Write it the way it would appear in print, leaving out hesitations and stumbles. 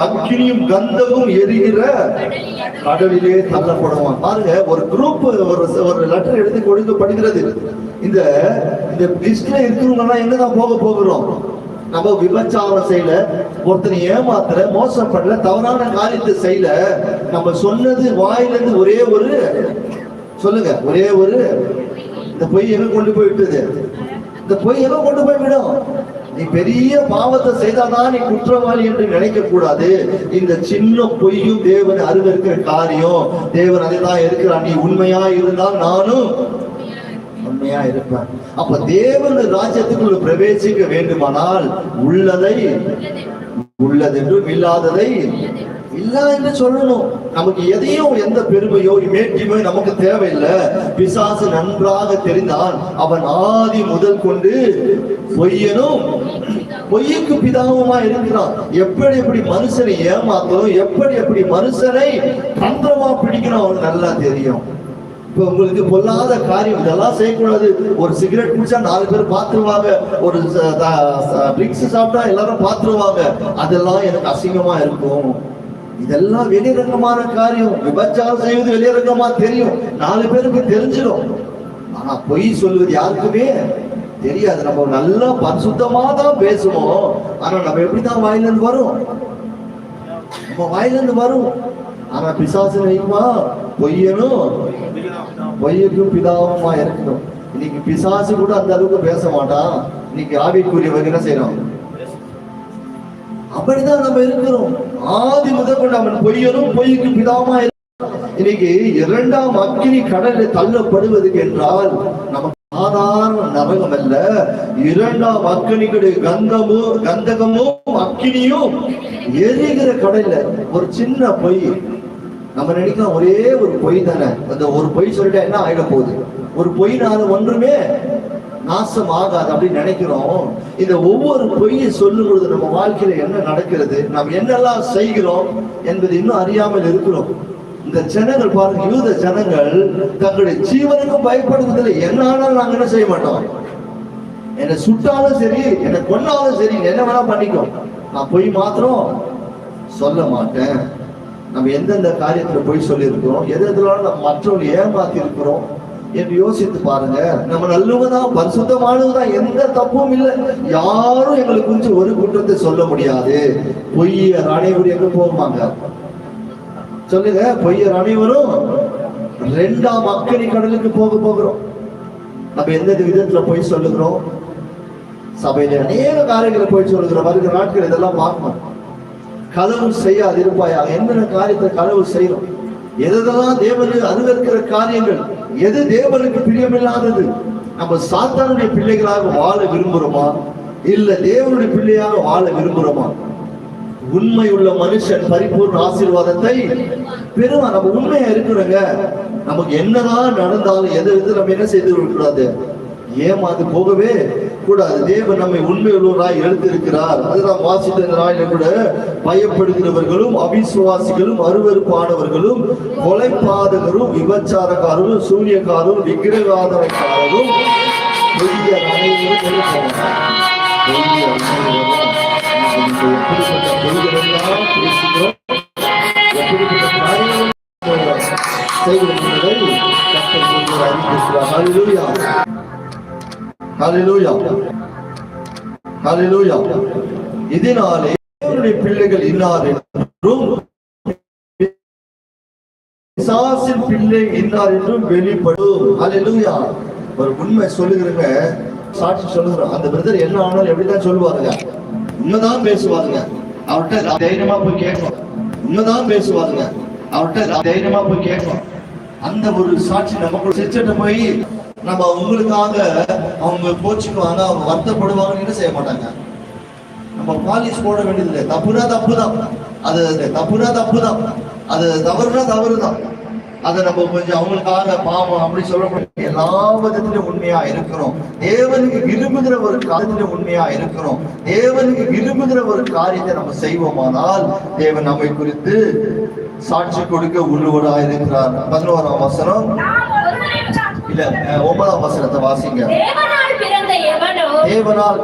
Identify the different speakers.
Speaker 1: அக்கினியும் கந்தமும் எரிகிற கடலிலே தள்ளப்படுவான். பாருங்க, ஒரு குரூப் ஒரு லெட்டர் எழுதி கொடுத்து படிக்கிறது. இந்த லிஸ்ட்ல இருக்கிறவங்க எங்கதான் போகிறோம்? நம்ம விபச்சாரம் செய்யல, ஒருத்தனை ஏமாத்துற, மோசம் பண்ணல, தவறான காரியத்தை செய்யல. நம்ம சொன்னது வாயிலிருந்து ஒரே ஒரு சொல்லுங்க, ஒரே ஒரு இந்த பொய் எங்க கொண்டு போய் விட்டது? இந்த பொய் எங்க கொண்டு போய் விடும்? நீ பெரிய பாவத்தை செய்தாதான் நீ குற்றவாளி என்று நினைக்க கூடாது. இந்த சின்ன பொய்யும் தேவன் அருவருக்கிற காரியம். தேவன் அதைதான் இருக்கிறான். நீ உண்மையா இருந்தால் நானும் உண்மையா இருப்பேன். அப்ப தேவன் ராஜ்யத்துக்குள்ள பிரவேசிக்க வேண்டுமானால் உள்ளதை உள்ளதென்றும் இல்லாததை இல்ல என்று சொல்லணும். நமக்கு எதையும் எந்த பெருமையோ மேட்டியோ நமக்கு தேவையில்லை. பிசாசு நன்றாக தெரிந்தான். அவன் ஆதி முதல் கொண்டு பொய்யனும் பொய்யுக்கு பிதாவுமா இருக்கிறான். எப்படி மனுஷனை ஏமாத்தணும், எப்படி மனுஷனை தந்திரமா பிடிக்கணும் அவனுக்கு நல்லா தெரியும். இப்ப உங்களுக்கு பொல்லாத காரியம் இதெல்லாம் செய்யக்கூடாது. ஒரு சிகரெட் குடிச்சா 4 பேர் பாத்துருவாங்க, ஒரு ட்ரிங்க்ஸ் சாப்பிட்டா எல்லாரும் பாத்துருவாங்க, அதெல்லாம் எனக்கு அசிங்கமா இருக்கும். இதெல்லாம் வெளிரங்கமான காரியம். விபச்சாரம் செய்வது வெளிரங்கமா தெரியும், 4 பேருக்கு தெரிஞ்சிடும். ஆனா பொய் சொல்வது யாருக்குமே தெரியாது. நம்ம நல்லா பரிசுத்தமா தான் பேசுவோம். ஆனா நம்ம எப்படிதான் வாயிலிருந்து வரும்? நம்ம வாயிலிருந்து வரும். ஆனா பிசாசு வைக்குமா? பொய்யனும் பொய்யுக்கும் பிதாவுமா இருக்கணும். இன்னைக்கு பிசாசு கூட அந்த அளவுக்கு பேச மாட்டான். இன்னைக்கு ஆவிக்குரியவங்க என்ன செய்யறோம்? அப்படிதான் நம்ம இருக்கிறோம். ஆதி முதல் அவன் பொய்யனும் பொய்யுக்கு பிதாவுமா இருக்கிறோம். இன்னைக்கு 2ஆம் அக்கினி கடலில் தள்ளப்படுவதுக்கு என்றால் நமக்கு சாதாரண நரகம் அல்ல. 2ஆம் அக்கினியுடைய கந்தகமும் அக்கினியும் எரிகிற கடல்ல ஒரு சின்ன பொய். நம்ம நினைக்கலாம் ஒரே ஒரு பொய் தானே, அந்த ஒரு பொய் சொல்லிட்டா என்ன ஆயிட போகுது, ஒரு பொய்னால ஒன்றுமே நாசம் ஆகாது அப்படின்னு நினைக்கிறோம். இந்த ஒவ்வொரு பொய்யை சொல்லும் பொழுது நம்ம வாழ்க்கையில என்ன நடக்கிறது, நாம் என்னெல்லாம் செய்கிறோம் என்பது இன்னும் அறியாமல் இருக்கிறோம். இந்த ஜனங்கள் பாருங்க, யூத ஜனங்கள் தங்களுடைய ஜீவனுக்கும் பயப்படுவதில்லை. என்ன ஆனாலும் நாங்க என்ன செய்ய மாட்டோம், என்னை சுட்டாலும் சரி, என்னை கொன்னாலும் சரி, என்ன வேணா பண்ணிக்கும், நான் பொய் மாத்திரம் சொல்ல மாட்டேன். நம்ம எந்தெந்த காரியத்துல பொய் சொல்லி இருக்கிறோம், எதெல்லாம் நம்ம மற்றவர்கள் ஏமாத்தி இருக்கிறோம் என்று யோசித்து பாருங்க. நம்ம நல்லவதான், பரிசுத்தமானதுதான், எந்த தப்பும் இல்லை. யாரும் எங்களுக்கு குறித்து ஒரு குற்றத்தை சொல்ல முடியாது. பொய்யர் அனைவரும் எங்க போவாங்க சொல்லுங்க? பொய்யர் அனைவரும் 2ஆம் அக்கினி கடலுக்கு போகிறோம். நம்ம எந்த விதத்துல பொய் சொல்லுகிறோம்? சபையில அநேக காரியங்களை பொய் சொல்லுகிறோம். வருகிற நாட்கள் இதெல்லாம் பார்க்கணும். களவு செய்யாது இருப்பாயாக. என்னென்ன காரியத்தை களவு செய்யறோம்? எதெல்லாம் தேவனுக்கு அருவருக்கிற காரியங்கள், எது தேவனுக்கு பிரியமில்லாதது? நம்ம சாத்தானுடைய பிள்ளைகளாக வாழ விரும்புகிறோமா, இல்ல தேவனுடைய பிள்ளையாக வாழ விரும்புகிறோமா? உண்மை உள்ள மனுஷன் பரிபூர்ண ஆசீர்வாதத்தை பெறுவான். நம்ம உண்மையா இருக்கிறோங்க. நமக்கு என்னதான் நடந்தாலும் எதை நம்ம என்ன செய்து கூடாது, ஏமாந்து போகவே கூடாது. தேவன் நம்மை உண்மை உள்ளவராய் எழுந்திருக்கிறார். அதுதான் வாசித்த நாளில கூட பயப்படுகிறவர்களும் அவிசுவாசிகளும் அருவருப்பானவர்களும் கொலைபாதகரும் விபச்சாரக்காரரும் சூரியக்காரரும் விக்கிரகாதனைக்காரரும் இதனாலே பிள்ளைகள் இன்னார் என்றும் பிசாசின் பிள்ளை இன்னார் என்றும் வெளிப்படும். ஹல்லேலூயா. ஒரு உண்மை சொல்லுகிறங்க, சாட்சி சொல்லுகிறோம். அந்த பிரதர் என்ன ஆனாலும் எப்படிதான் சொல்லுவாருங்க, உண்மைதான் பேசுவாருங்க. அவர்கிட்ட தைரியமா போய் கேட்கணும். உண்மைதான் பேசுவாருங்க, அவர்கிட்ட தைரியமா போய் கேட்கணும். அந்த ஒரு சாட்சி நமக்கு சிரிச்சிட்டு போய் நம்ம உங்களுக்காக அவங்க கோச்சுக்குவாங்க, அவங்க வருத்தப்படுவாங்கன்னு என்ன செய்ய மாட்டாங்க. நம்ம பாலிஷ் போட வேண்டியதில்லை. தப்புனா தப்புதான், அது தப்புனா தப்புதான், அது தவறுனா தவறுதான். அதை நம்ம கொஞ்சம் அவங்களுக்காக பாவம் அப்படி சொல்லக்கூடிய எல்லா விதத்திலும் உண்மையா இருக்கிறோம். தேவனுக்கு விரும்புகிற ஒரு காரியத்துல உண்மையா இருக்கிறோம். தேவனுக்கு விரும்புகிற ஒரு காரியத்தை நம்ம செய்வோமானால் தேவன் நம்மை குறித்து சாட்சி கொடுக்க உள்ளவராக இருக்கிறார். 11ஆம் வசனம் இல்ல 9ஆம் வசனத்தை வாசிங்க. தேவனால்